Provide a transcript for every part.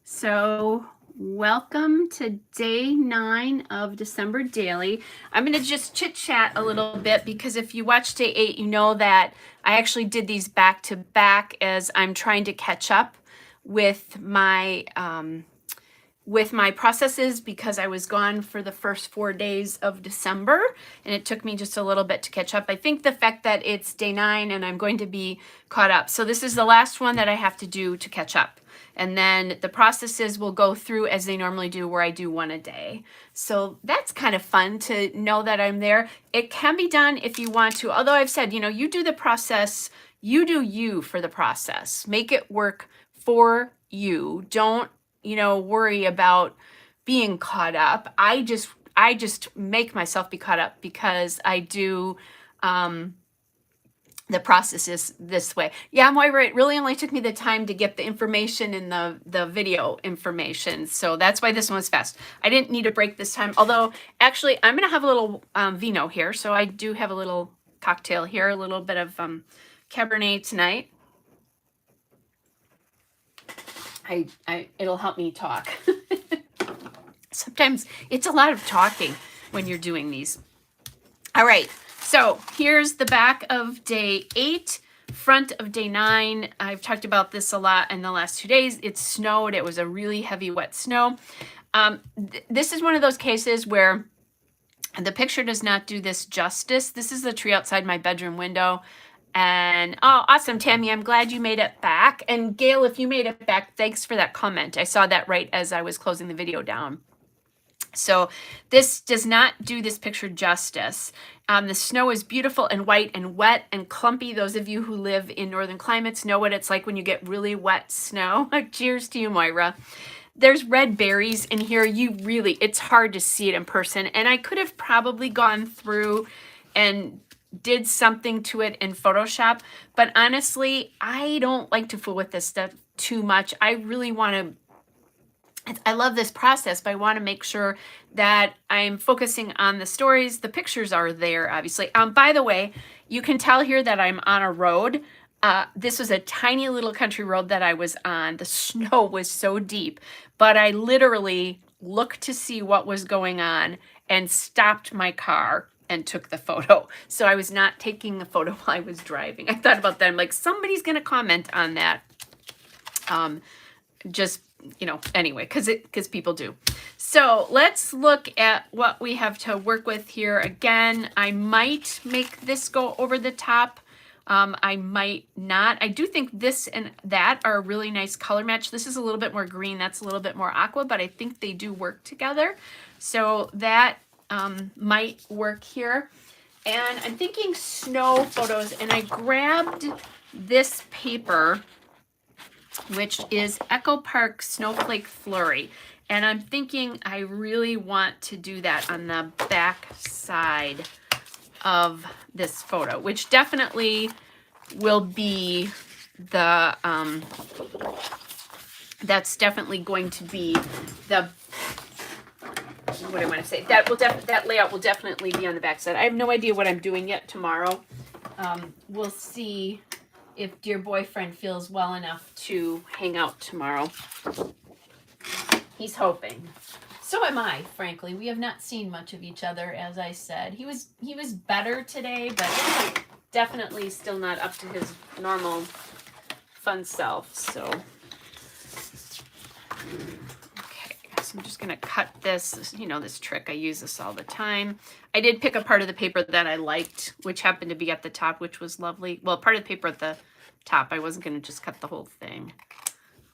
So, welcome to day 9 of December Daily. I'm going to just chit chat a little bit because if you watch day 8, you know that I actually did these back to back as I'm trying to catch up with my processes because I was gone for the first 4 days of December and it took me just a little bit to catch up. I think the fact that it's day 9 and I'm going to be caught up. So this is the last one that I have to do to catch up. And then the processes will go through as they normally do, where I do one a day. So that's kind of fun to know that I'm there. It can be done if you want to, although I've said, you do the process, you do you for the process. Make it work for you. Don't worry about being caught up. I just make myself be caught up because I do the process is this way. Yeah, Moira, it really only took me the time to get the information in the video information. So that's why this one was fast. I didn't need a break this time. Although, actually, I'm going to have a little vino here. So I do have a little cocktail here, a little bit of Cabernet tonight. It'll help me talk. Sometimes it's a lot of talking when you're doing these. All right, so here's the back of day 8, front of day 9. I've talked about this a lot in the last 2 days. It snowed. It was a really heavy, wet snow. This is one of those cases where the picture does not do this justice. This is the tree outside my bedroom window. And oh, awesome, Tammy. I'm glad you made it back. And Gail, if you made it back, thanks for that comment. I saw that right as I was closing the video down. So this does not do this picture justice. The snow is beautiful and white and wet and clumpy. Those of you who live in northern climates know what it's like when you get really wet snow. Cheers to you, Moira. There's red berries in here. It's hard to see it in person. And I could have probably gone through and did something to it in Photoshop. But honestly, I don't like to fool with this stuff too much. I love this process, but I want to make sure that I'm focusing on the stories. The pictures are there, obviously. By the way, you can tell here that I'm on a road. This was a tiny little country road that I was on. The snow was so deep, but I literally looked to see what was going on and stopped my car and took the photo. So I was not taking the photo while I was driving. I thought about that. I'm like, somebody's going to comment on that. Anyway, because people do. So let's look at what we have to work with here. Again, I might make this go over the top. I might not. I do think this and that are a really nice color match. This is a little bit more green. That's a little bit more aqua, but I think they do work together. So that might work here. And I'm thinking snow photos, and I grabbed this paper, which is Echo Park Snowflake Flurry. And I'm thinking I really want to do that on the back side of this photo, which definitely will be the, that's definitely going to be the, what I want to say, that layout will definitely be on the back side. I have no idea what I'm doing yet tomorrow. We'll see if dear boyfriend feels well enough to hang out tomorrow. He's hoping. So am I, frankly. We have not seen much of each other, as I said. He was better today, but definitely still not up to his normal fun self. So, okay, so I'm just gonna cut this. This trick, I use this all the time. I did pick a part of the paper that I liked, which happened to be at the top, which was lovely. Well, part of the paper at the top. I wasn't gonna just cut the whole thing.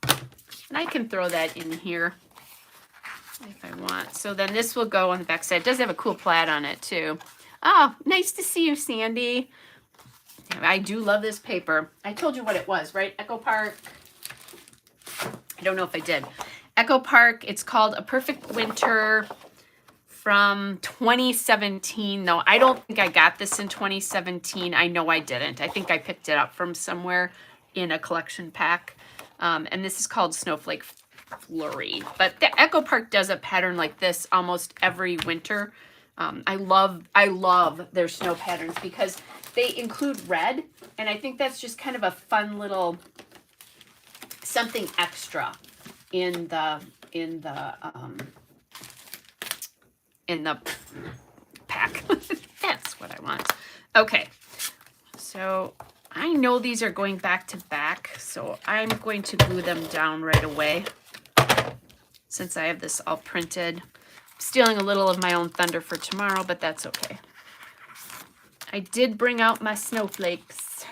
And I can throw that in here if I want. So then this will go on the back side. It does have a cool plaid on it too. Oh, nice to see you, Sandy. I do love this paper. I told you what it was, right? Echo Park. I don't know if I did. Echo Park, it's called A Perfect Winter from 2017. No, I don't think I got this in 2017. I know I didn't. I think I picked it up from somewhere in a collection pack. And this is called Snowflake Flurry. But the Echo Park does a pattern like this almost every winter. I love their snow patterns because they include red. And I think that's just kind of a fun little something extra in the pack. That's what I want. Okay, so I know these are going back to back, so I'm going to glue them down right away since I have this all printed. I'm stealing a little of my own thunder for tomorrow, but that's okay. I did bring out my snowflakes.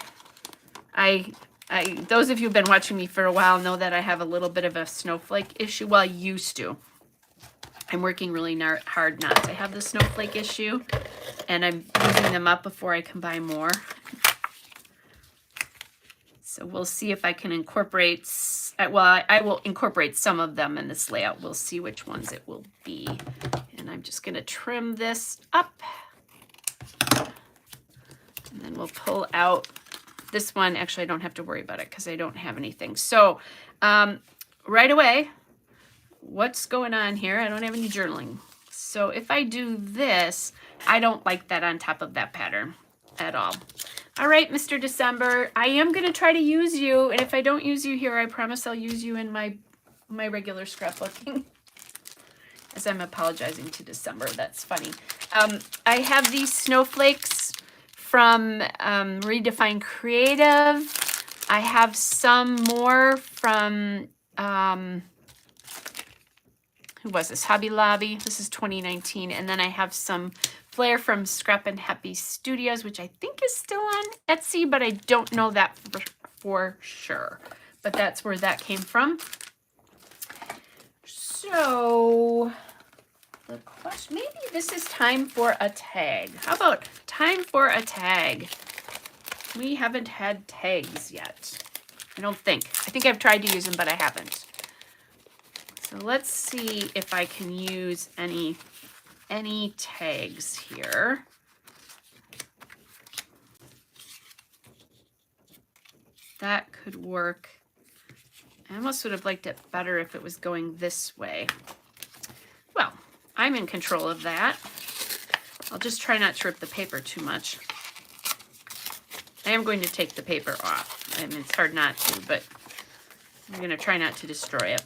Those of you who've been watching me for a while know that I have a little bit of a snowflake issue. Well, I used to. I'm working really hard not to have the snowflake issue, and I'm using them up before I can buy more. So we'll see if I can incorporate, well, I will incorporate some of them in this layout. We'll see which ones it will be. And I'm just gonna trim this up. And then we'll pull out this one. Actually, I don't have to worry about it because I don't have anything. So right away, what's going on here? I don't have any journaling. So if I do this, I don't like that on top of that pattern at all. All right, Mr. December, I am going to try to use you. And if I don't use you here, I promise I'll use you in my regular scrapbooking. As I'm apologizing to December. That's funny. I have these snowflakes from Redefine Creative. I have some more from, who was this? Hobby Lobby. This is 2019. And then I have some Flair from Scrap and Happy Studios, which I think is still on Etsy, but I don't know that for sure. But that's where that came from. So the question, maybe this is time for a tag. How about time for a tag? We haven't had tags yet. I don't think. I think I've tried to use them, but I haven't. So let's see if I can use any tags here. That could work. I almost would have liked it better if it was going this way. Well, I'm in control of that. I'll just try not to rip the paper too much. I am going to take the paper off. I mean, it's hard not to, but I'm going to try not to destroy it.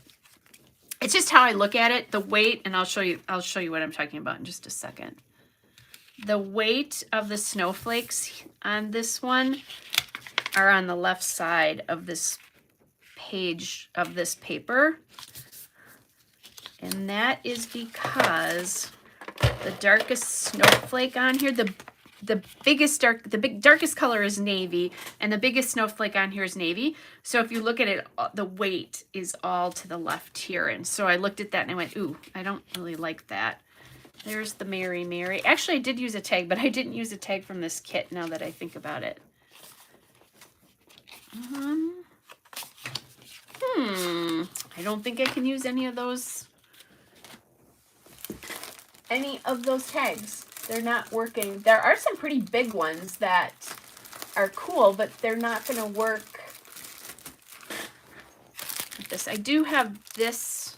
It's just how I look at it, the weight, and I'll show you what I'm talking about in just a second. The weight of the snowflakes on this one are on the left side of this page of this paper. And that is because the darkest snowflake on here, the darkest color is navy, and the biggest snowflake on here is navy. So if you look at it, the weight is all to the left here. And so I looked at that and I went, ooh, I don't really like that. There's the Mary Mary. Actually, I did use a tag, but I didn't use a tag from this kit now that I think about it. I don't think I can use any of those tags. They're not working. There are some pretty big ones that are cool, but they're not going to work with this. I do have these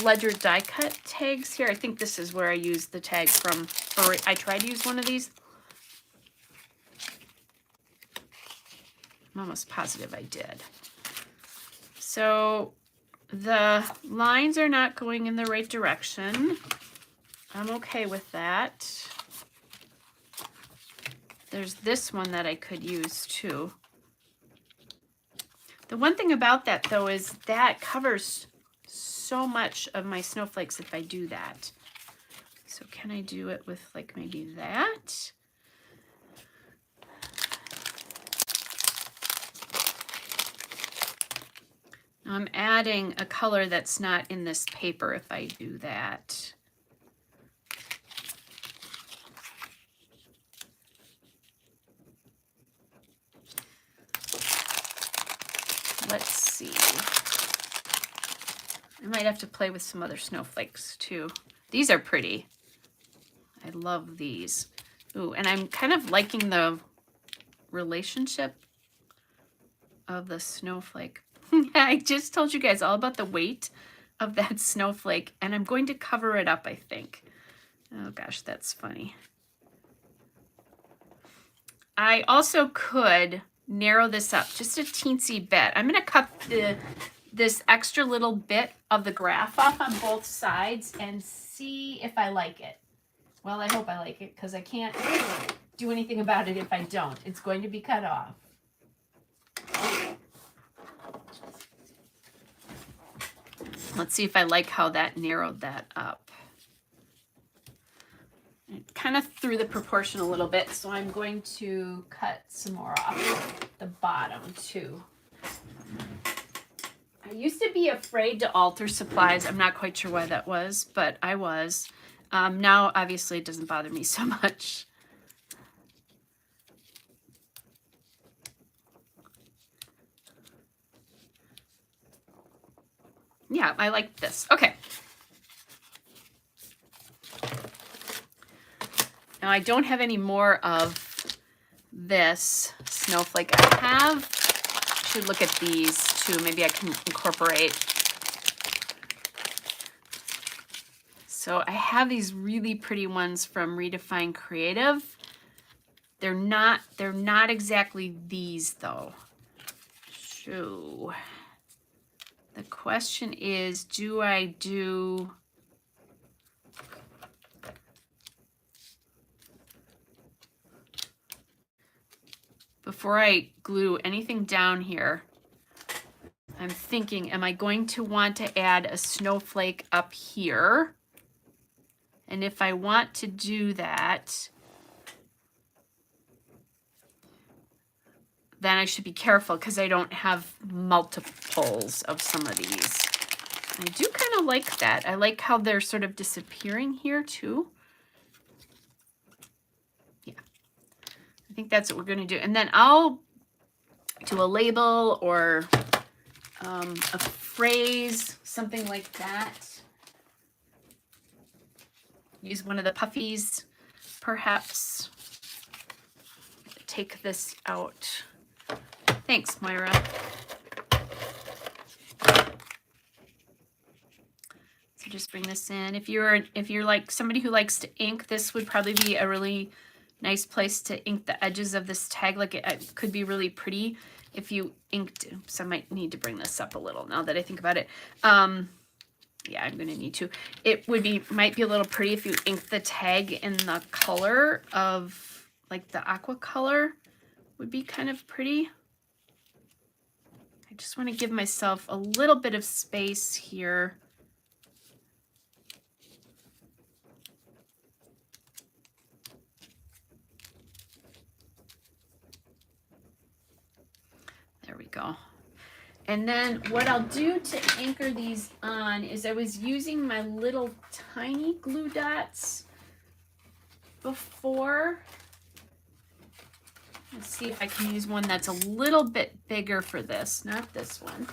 Ledger die cut tags here. I think this is where I used the tag from. Or I tried to use one of these. I'm almost positive I did. So the lines are not going in the right direction. I'm okay with that. There's this one that I could use too. The one thing about that though is that covers so much of my snowflakes if I do that. So can I do it with like maybe that? I'm adding a color that's not in this paper if I do that. Let's see. I might have to play with some other snowflakes too. These are pretty. I love these. Ooh, and I'm kind of liking the relationship of the snowflake. I just told you guys all about the weight of that snowflake, and I'm going to cover it up, I think. Oh gosh, that's funny. I also could narrow this up just a teensy bit. I'm going to cut this extra little bit of the graph off on both sides and see if I like it. Well, I hope I like it because I can't do anything about it if I don't. It's going to be cut off. Let's see if I like how that narrowed that up. It kind of threw the proportion a little bit, so I'm going to cut some more off the bottom too. I used to be afraid to alter supplies. I'm not quite sure why that was, but I was. Now, obviously, it doesn't bother me so much. Yeah, I like this. Okay. Now, I don't have any more of this snowflake. I should look at these too. Maybe I can incorporate. So I have these really pretty ones from Redefine Creative. They're not exactly these though. So the question is, do I do before I glue anything down here, I'm thinking, am I going to want to add a snowflake up here? And if I want to do that, then I should be careful because I don't have multiples of some of these. I do kind of like that. I like how they're sort of disappearing here too. Yeah, I think that's what we're going to do. And then I'll do a label or a phrase, something like that. Use one of the puffies, perhaps. Take this out. Thanks, Moira. So just bring this in. If you're like somebody who likes to ink, this would probably be a really nice place to ink the edges of this tag. Like it could be really pretty if you inked. So I might need to bring this up a little now that I think about it. Yeah, I'm gonna need to. It might be a little pretty if you ink the tag in the color of like the aqua color. Would be kind of pretty. I just want to give myself a little bit of space here. There we go. And then what I'll do to anchor these on is I was using my little tiny glue dots before. Let's see if I can use one that's a little bit bigger for this, not this one.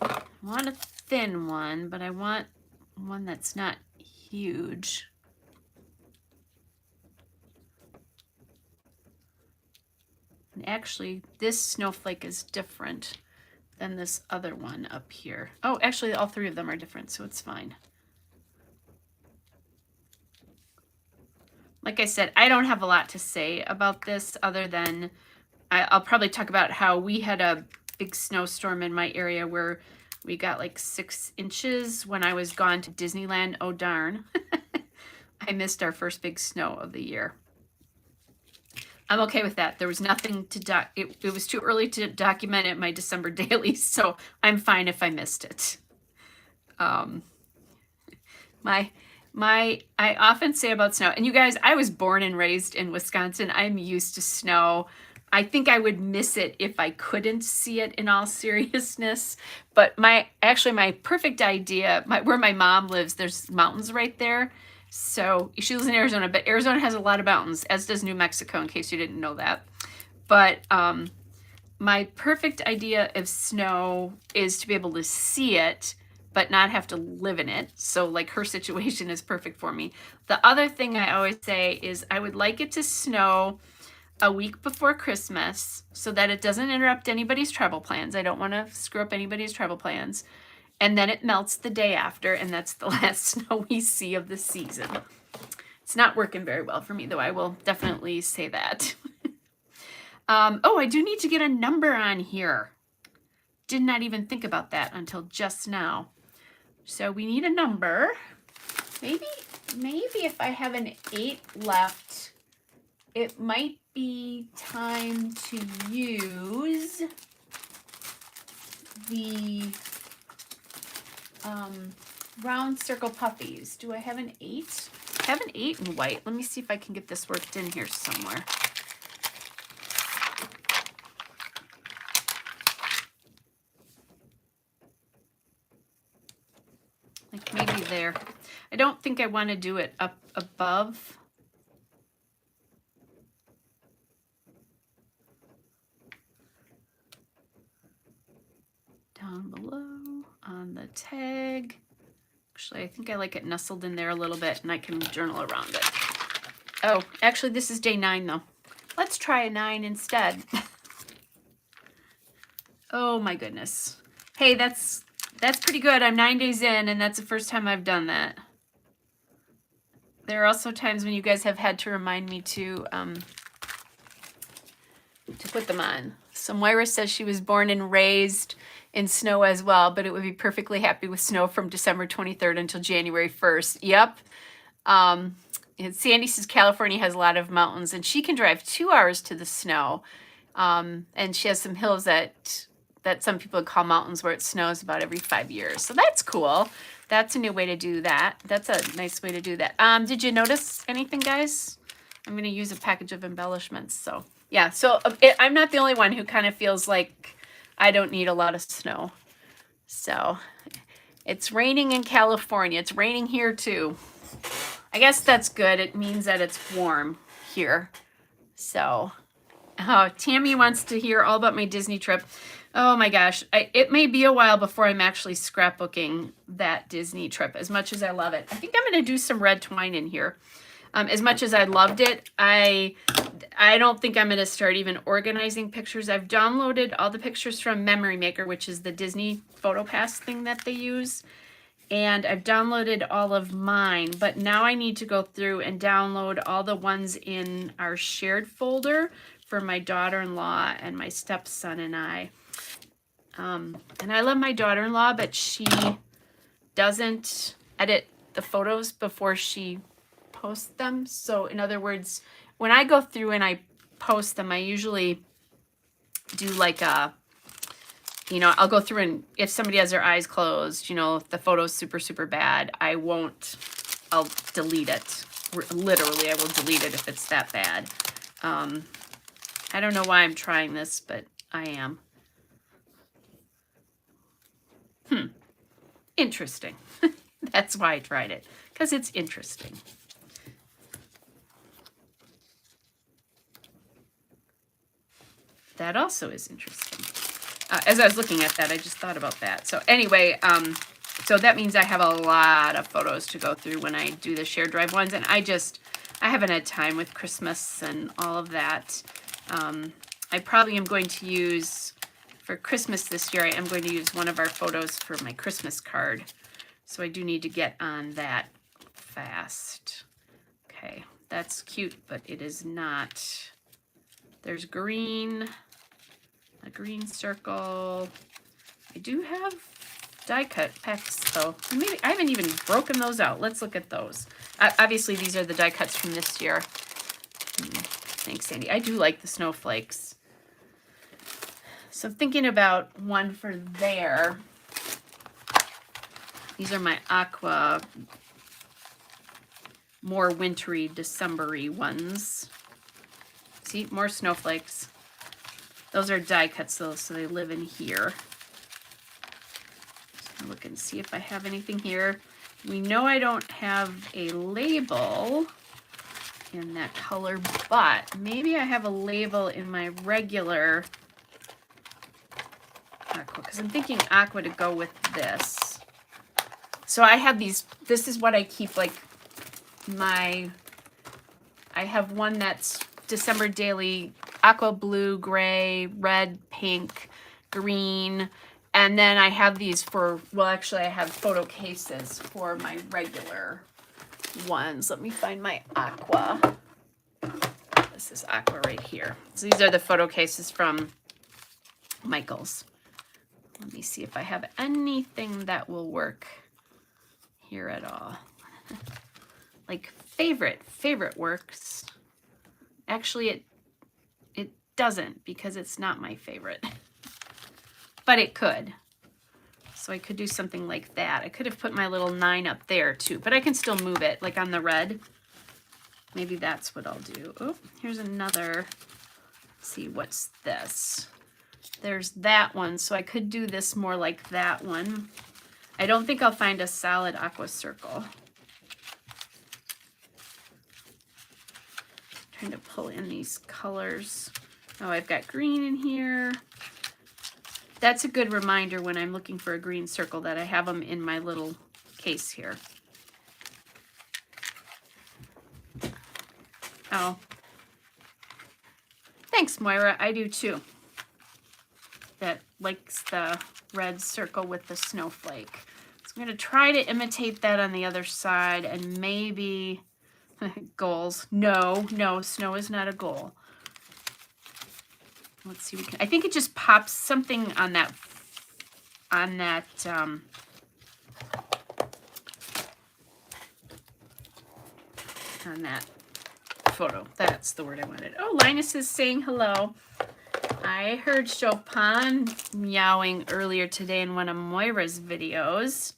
I want a thin one, but I want one that's not huge. And actually, this snowflake is different than this other one up here. Oh, actually, all three of them are different, so it's fine. Like I said, I don't have a lot to say about this other than I'll probably talk about how we had a big snowstorm in my area where we got like 6 inches when I was gone to Disneyland. Oh, darn. I missed our first big snow of the year. I'm okay with that. There was nothing to it was too early to document it in my December daily, so I'm fine if I missed it. I often say about snow, and you guys, I was born and raised in Wisconsin. I'm used to snow. I think I would miss it if I couldn't see it, in all seriousness. But my perfect idea, where my mom lives, there's mountains right there. So she lives in Arizona, but Arizona has a lot of mountains, as does New Mexico, in case you didn't know that. But my perfect idea of snow is to be able to see it, but not have to live in it. So like her situation is perfect for me. The other thing I always say is I would like it to snow a week before Christmas so that it doesn't interrupt anybody's travel plans. I don't want to screw up anybody's travel plans. And then it melts the day after, and that's the last snow we see of the season. It's not working very well for me, though. I will definitely say that. Oh, I do need to get a number on here. Did not even think about that until just now. So we need a number. Maybe if I have an 8 left, it might be time to use the round circle puppies. Do I have an 8? I have an 8 in white. Let me see if I can get this worked in here somewhere. Like maybe there. I don't think I want to do it up above. Down below on the tag. Actually, I think I like it nestled in there a little bit and I can journal around it. Oh, actually this is day 9 though. Let's try a 9 instead. Oh my goodness. Hey, that's pretty good. I'm 9 days in and that's the first time I've done that. There are also times when you guys have had to remind me to put them on. So Moira says she was born and raised in snow as well, but it would be perfectly happy with snow from December 23rd until January 1st. Yep. And Sandy says California has a lot of mountains and she can drive 2 hours to the snow. And she has some hills that some people call mountains where it snows about every 5 years. So that's cool. That's a new way to do that. That's a nice way to do that. Did you notice anything, guys? I'm going to use a package of embellishments. So yeah, so I'm not the only one who kind of feels like I don't need a lot of snow. So it's raining in California. It's raining here too. I guess that's good. It means that it's warm here. So Tammy wants to hear all about my Disney trip. Oh my gosh, it may be a while before I'm actually scrapbooking that Disney trip, as much as I love it. I think I'm going to do some red twine in here. As much as I loved it, I don't think I'm going to start even organizing pictures. I've downloaded all the pictures from Memory Maker, which is the Disney PhotoPass thing that they use. And I've downloaded all of mine, but now I need to go through and download all the ones in our shared folder for my daughter-in-law and my stepson and I. And I love my daughter-in-law, but she doesn't edit the photos before she posts them. So in other words, when I go through and I post them, I usually do like a, I'll go through and if somebody has their eyes closed, if the photo's super, super bad, I'll delete it. Literally, I will delete it if it's that bad. I don't know why I'm trying this, but I am. Interesting. That's why I tried it, because it's interesting. That also is interesting. As I was looking at that, I just thought about that. So anyway, so that means I have a lot of photos to go through when I do the shared drive ones. And I haven't had time with Christmas and all of that. I probably am going to use, for Christmas this year, I am going to use one of our photos for my Christmas card. So I do need to get on that fast. Okay, that's cute, but it is not. There's green, a green circle. I do have die cut packs though. Maybe I haven't even broken those out. Let's look at those. Obviously these are the die cuts from this year. Thanks, Sandy. I do like the snowflakes. So thinking about one for there. These are my aqua, more wintry, December-y ones. See, more snowflakes. Those are die cuts though, so they live in here. Just gonna look and see if I have anything here. We know I don't have a label in that color, but maybe I have a label in my regular aqua, because I'm thinking aqua to go with this. So I have these, this is what I keep, like I have one that's December Daily, aqua, blue, gray, red, pink, green, and then I have these for, well actually I have photo cases for my regular ones. Let me find my aqua. This is aqua right here. So these are the photo cases from Michaels. Let me see if I have anything that will work here at all. Like favorite works. Actually, it doesn't, because it's not my favorite. But it could. So I could do something like that. I could have put my little 9 up there too, but I can still move it, like on the red. Maybe that's what I'll do. Oh, here's another. Let's see, what's this? There's that one, so I could do this more like that one. I don't think I'll find a solid aqua circle. Trying to pull in these colors. Oh, I've got green in here. That's a good reminder when I'm looking for a green circle that I have them in my little case here. Oh. Thanks, Moira. I do too. That likes the red circle with the snowflake. So I'm going to try to imitate that on the other side, and maybe goals. No, snow is not a goal. Let's see. I think it just pops something on that photo. That's the word I wanted. Oh, Linus is saying hello. I heard Chopin meowing earlier today in one of Moira's videos.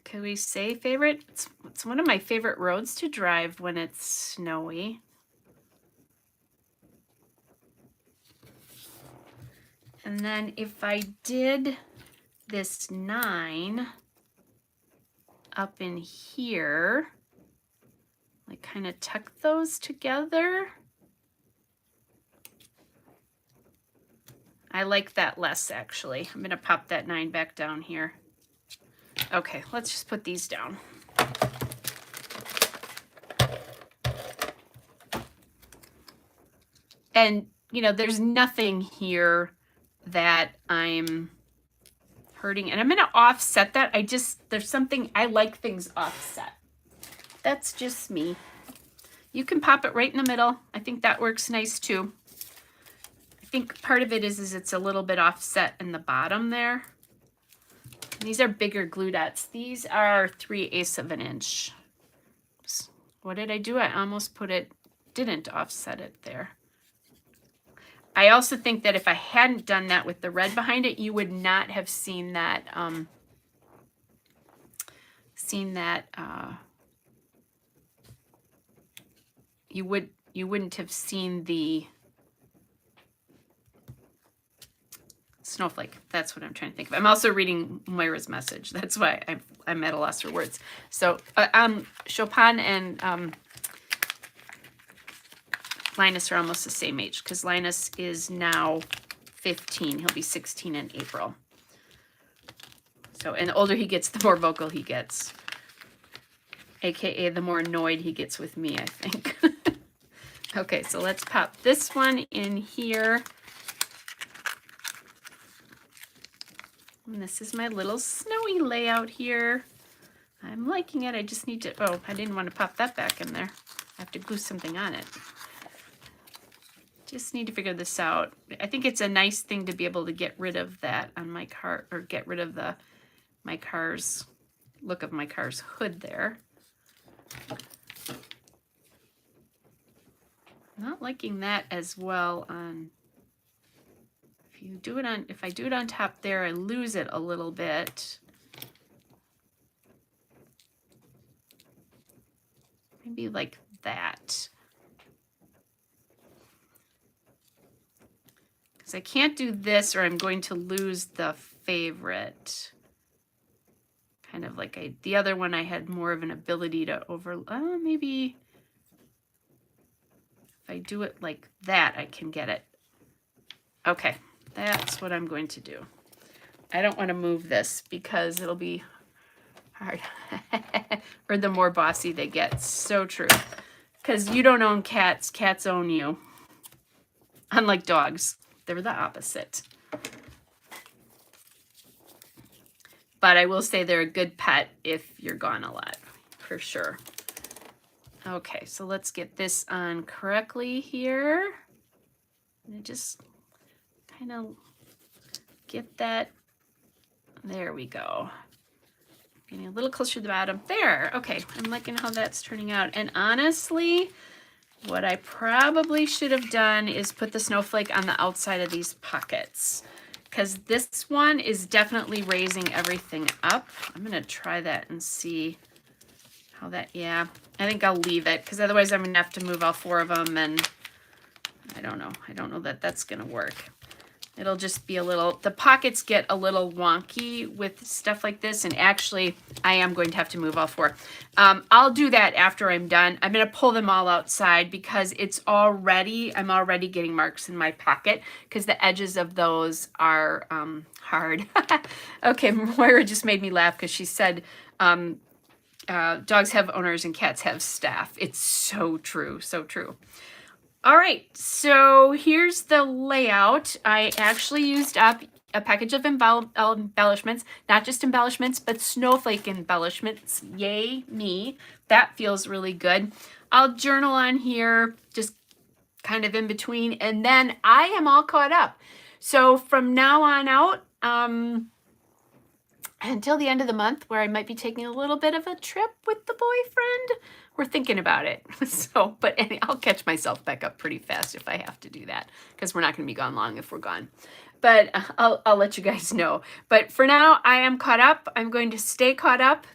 Could we say favorite? It's one of my favorite roads to drive when it's snowy. And then if I did this 9 up in here, like kind of tuck those together. I like that less, actually. I'm going to pop that 9 back down here. Okay, let's just put these down. And, you know, there's nothing here that I'm hurting. And I'm going to offset that. There's something, I like things offset. That's just me. You can pop it right in the middle. I think that works nice too. I think part of it is it's a little bit offset in the bottom there. These are bigger glue dots. These are 3/8 of an inch. What did I do? I almost didn't offset it there. I also think that if I hadn't done that with the red behind it, you would not have seen that, you wouldn't have seen the snowflake. That's what I'm trying to think of. I'm also reading Moira's message. That's why I'm at a loss for words. So Chopin and Linus are almost the same age, because Linus is now 15. He'll be 16 in April. So, and the older he gets, the more vocal he gets. AKA the more annoyed he gets with me, I think. Okay, so let's pop this one in here. And this is my little snowy layout here. I'm liking it. I just need to, oh, I didn't want to pop that back in there. I have to glue something on it. Just need to figure this out. I think it's a nice thing to be able to get rid of that on my car, or get rid of my car's look of my car's hood there. Not liking that as well on, if I do it on top there, I lose it a little bit. Maybe like that. Because I can't do this or I'm going to lose the favorite. Kind of like the other one I had more of an ability to maybe if I do it like that, I can get it. Okay, that's what I'm going to do. I don't want to move this because it'll be hard. Or the more bossy they get. So true. Because you don't own cats, cats own you. Unlike dogs, they're the opposite. But I will say they're a good pet if you're gone a lot, for sure. Okay, so let's get this on correctly here. And just kind of get that. There we go. Getting a little closer to the bottom. There. Okay, I'm liking how that's turning out. And honestly, what I probably should have done is put the snowflake on the outside of these pockets, because this one is definitely raising everything up. I'm going to try that and see how that, yeah, I think I'll leave it, because otherwise I'm going to have to move all 4 of them, and I don't know. I don't know that that's going to work. It'll just be a little, the pockets get a little wonky with stuff like this. And actually, I am going to have to move all 4. I'll do that after I'm done. I'm going to pull them all outside because I'm already getting marks in my pocket because the edges of those are hard. Okay, Moira just made me laugh because she said, dogs have owners and cats have staff. It's so true, so true. All right, so here's the layout. I actually used up a package of embellishments, not just embellishments, but snowflake embellishments. Yay, me. That feels really good. I'll journal on here, just kind of in between, and then I am all caught up. So from now on out, until the end of the month, where I might be taking a little bit of a trip with the boyfriend, we're thinking about it. So, but I'll catch myself back up pretty fast if I have to do that, because we're not going to be gone long if we're gone. But I'll let you guys know. But for now, I am caught up. I'm going to stay caught up.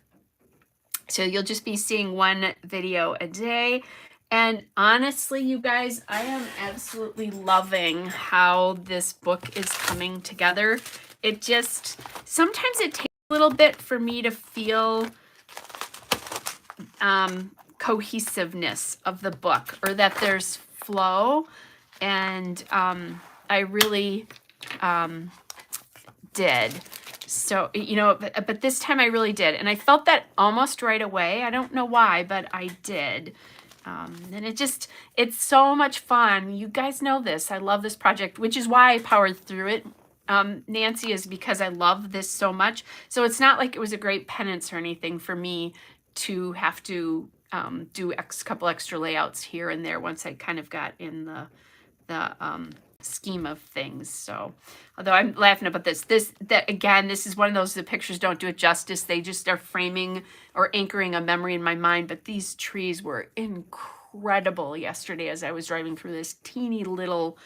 So you'll just be seeing 1 video a day. And honestly, you guys, I am absolutely loving how this book is coming together. It just, sometimes it takes a little bit for me to feel cohesiveness of the book, or that there's flow, and I really did. So, you know, but this time I really did, and I felt that almost right away. I don't know why, but I did. And it's so much fun. You guys know this. I love this project, which is why I powered through it. Nancy, is because I love this so much. So it's not like it was a great penance or anything for me to have to do a couple extra layouts here and there once I kind of got in the scheme of things. So, although I'm laughing about this is one of those, the pictures don't do it justice. They just are framing or anchoring a memory in my mind. But these trees were incredible yesterday as I was driving through this teeny little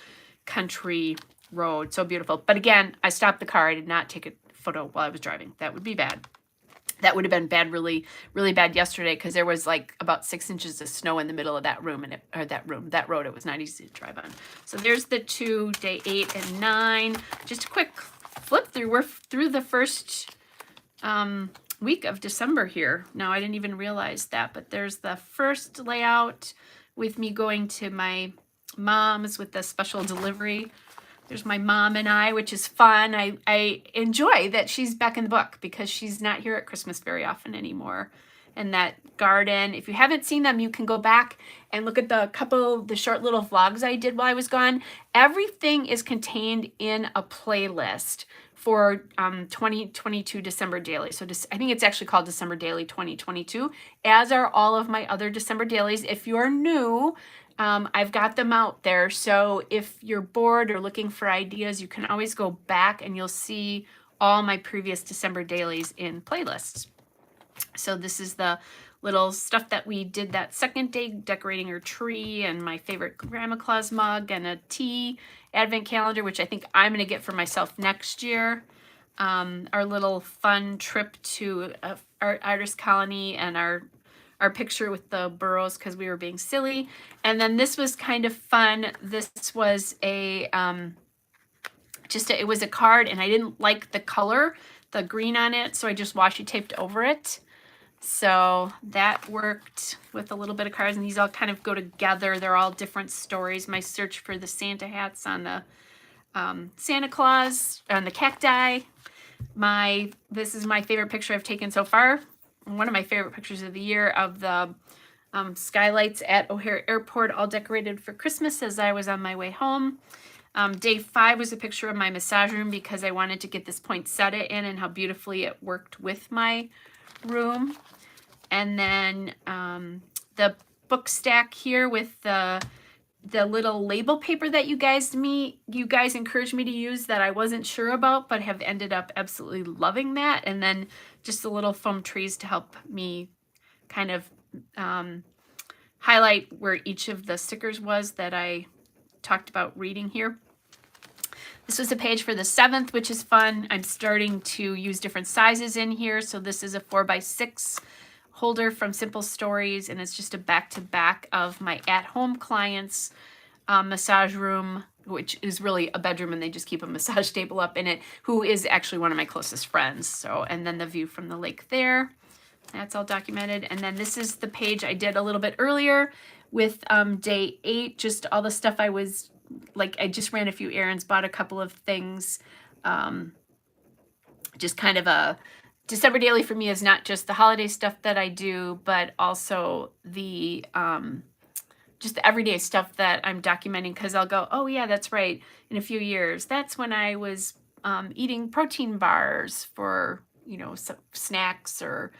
country road. So beautiful. But again, I stopped the car. I did not take a photo while I was driving. That would be bad. That would have been bad, really, really bad yesterday, because there was like about 6 inches of snow in the middle of that room, that road. It was not easy to drive on. So there's the 2, day 8 and 9. Just a quick flip through. We're through the first week of December here. Now, I didn't even realize that, but there's the first layout with me going to my mom's with the special delivery. There's my mom and I, which is fun. I enjoy that she's back in the book because she's not here at Christmas very often anymore. And that garden, if you haven't seen them, you can go back and look at the short little vlogs I did while I was gone. Everything is contained in a playlist for 2022 December Daily. So I think it's actually called December Daily 2022, as are all of my other December dailies. If you're new, I've got them out there. So if you're bored or looking for ideas, you can always go back and you'll see all my previous December dailies in playlists. So this is the little stuff that we did that second day, decorating her tree, and my favorite Grandma Claus mug, and a tea advent calendar, which I think I'm going to get for myself next year. Our little fun trip to our artist colony, and our picture with the burros because we were being silly. And then this was kind of fun. This was it was a card, and I didn't like the color, the green on it, so I just washi taped over it. So that worked with a little bit of cards, and these all kind of go together. They're all different stories. My search for the Santa hats on the Santa Claus, on the cacti. This is my favorite picture I've taken so far. One of my favorite pictures of the year, of the skylights at O'Hare Airport, all decorated for Christmas as I was on my way home. Day 5 was a picture of my massage room because I wanted to get this poinsettia in and how beautifully it worked with my room. And then the book stack here with the little label paper that you guys encouraged me to use that I wasn't sure about, but have ended up absolutely loving that. And then just the little foam trees to help me kind of highlight where each of the stickers was that I talked about reading here. This was a page for the 7th, which is fun. I'm starting to use different sizes in here. So this is a 4x6 holder from Simple Stories, and it's just a back-to-back of my at-home clients' massage room, which is really a bedroom, and they just keep a massage table up in it, who is actually one of my closest friends. So, and then the view from the lake there. That's all documented. And then this is the page I did a little bit earlier with day 8, just all the stuff I was, like, I just ran a few errands, bought a couple of things. Just kind of a December daily for me is not just the holiday stuff that I do, but also the just the everyday stuff that I'm documenting, because I'll go, oh yeah, that's right, in a few years, that's when I was eating protein bars for, you know, some snacks or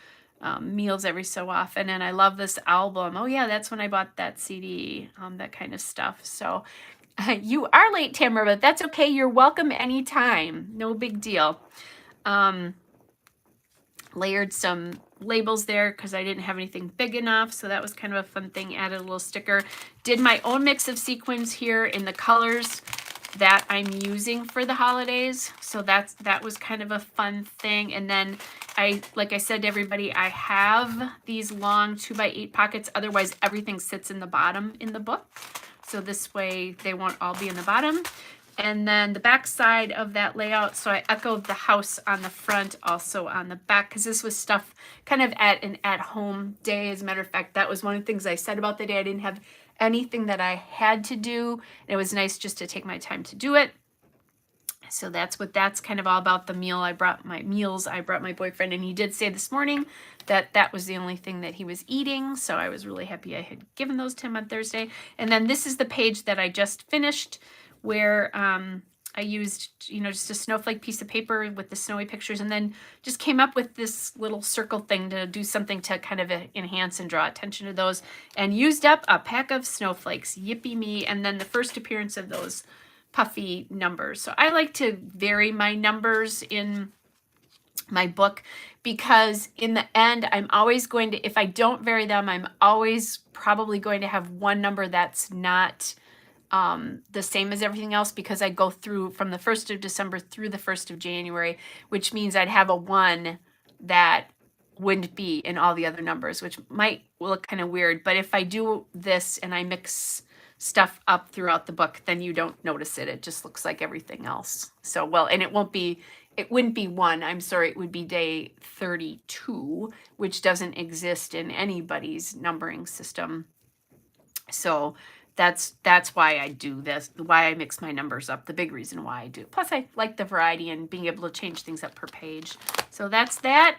meals every so often. And I love this album. Oh yeah, that's when I bought that CD, that kind of stuff. So you are late, Tamara, but that's okay. You're welcome anytime. No big deal. Layered some labels there because I didn't have anything big enough. So that was kind of a fun thing. Added a little sticker. Did my own mix of sequins here in the colors that I'm using for the holidays. So that was kind of a fun thing. And then like I said to everybody, I have these long 2x8 pockets. Otherwise, everything sits in the bottom in the book. So this way they won't all be in the bottom. And then the back side of that layout, so I echoed the house on the front, also on the back, because this was stuff kind of at an at-home day. As a matter of fact, that was one of the things I said about the day. I didn't have anything that I had to do. And it was nice just to take my time to do it. So that's what that's kind of all about. The meal I brought my boyfriend, and he did say this morning that that was the only thing that he was eating. So I was really happy I had given those to him on Thursday. And then this is the page that I just finished, where I used, you know, just a snowflake piece of paper with the snowy pictures, and then just came up with this little circle thing to do something to kind of enhance and draw attention to those, and used up a pack of snowflakes. Yippee me. And then the first appearance of those puffy numbers. So I like to vary my numbers in my book, because in the end, I'm always going to, if I don't vary them, I'm always probably going to have one number that's not the same as everything else, because I go through from the 1st of December through the 1st of January, which means I'd have a 1 that wouldn't be in all the other numbers, which might look kind of weird. But if I do this and I mix stuff up throughout the book, then you don't notice it. It just looks like everything else. So, well, and it wouldn't be 1, I'm sorry, it would be day 32, which doesn't exist in anybody's numbering system. So that's why I do this, why I mix my numbers up, the big reason why I do. Plus, I like the variety and being able to change things up per page. So that's that.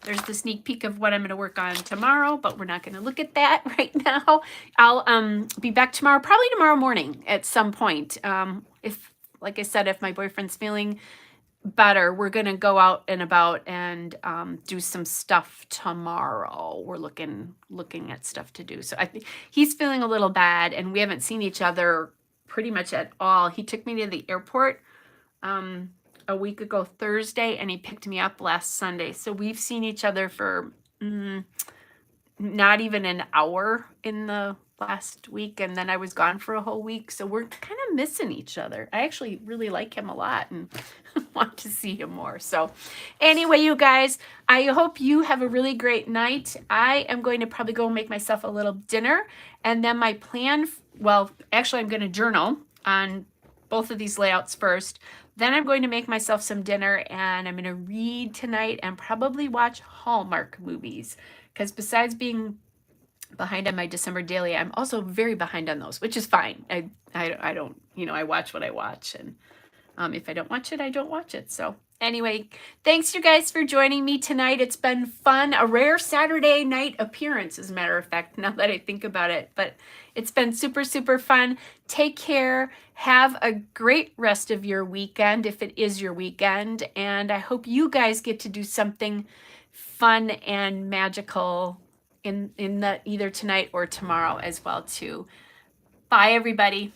There's the sneak peek of what I'm going to work on tomorrow, but we're not going to look at that right now. I'll be back tomorrow, probably tomorrow morning at some point. If, like I said, if my boyfriend's feeling better, we're going to go out and about and do some stuff tomorrow. We're looking at stuff to do. So I think he's feeling a little bad, and we haven't seen each other pretty much at all. He took me to the airport a week ago Thursday, and he picked me up last Sunday. So we've seen each other for not even an hour in the last week, and then I was gone for a whole week. So we're kind of missing each other. I actually really like him a lot and want to see him more. So anyway, you guys, I hope you have a really great night. I am going to probably go make myself a little dinner, and then my plan, well, actually I'm going to journal on both of these layouts first. Then I'm going to make myself some dinner, and I'm going to read tonight and probably watch Hallmark movies, because besides being behind on my December daily, I'm also very behind on those, which is fine. I don't, you know, I watch what I watch, and if I don't watch it, I don't watch it. So anyway, thanks you guys for joining me tonight. It's been fun. A rare Saturday night appearance, as a matter of fact, now that I think about it, but it's been super, super fun. Take care. Have a great rest of your weekend, if it is your weekend. And I hope you guys get to do something fun and magical in the either tonight or tomorrow as well too. Bye everybody.